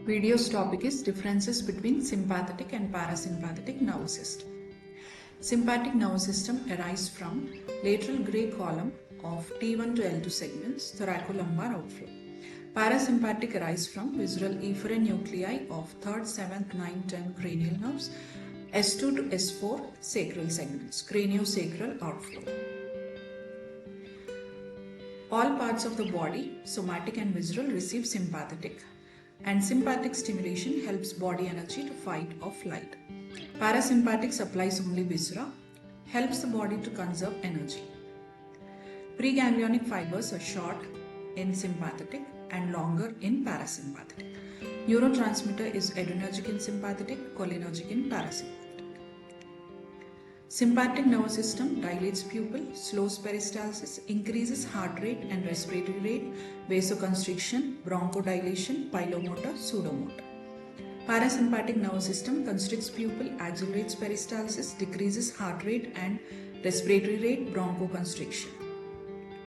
Video's topic is differences between sympathetic and parasympathetic nervous system. Sympathetic nervous system arises from lateral gray column of T1 to L2 segments, thoracolumbar outflow. Parasympathetic arises from visceral efferent nuclei of 3rd, 7th, 9th, 10th cranial nerves, S2 to S4 sacral segments, craniosacral outflow. All parts of the body, somatic and visceral, receive sympathetic, and sympathetic stimulation helps body energy to fight or flight. Parasympathetic supplies only viscera, helps the body to conserve energy. Preganglionic fibers are short in sympathetic and longer in parasympathetic. Neurotransmitter is adrenergic in sympathetic, cholinergic in parasympathetic. Sympathetic nervous system dilates pupil, slows peristalsis, increases heart rate and respiratory rate, vasoconstriction, bronchodilation, pilomotor, pseudomotor. Parasympathetic nervous system constricts pupil, accelerates peristalsis, decreases heart rate and respiratory rate, bronchoconstriction.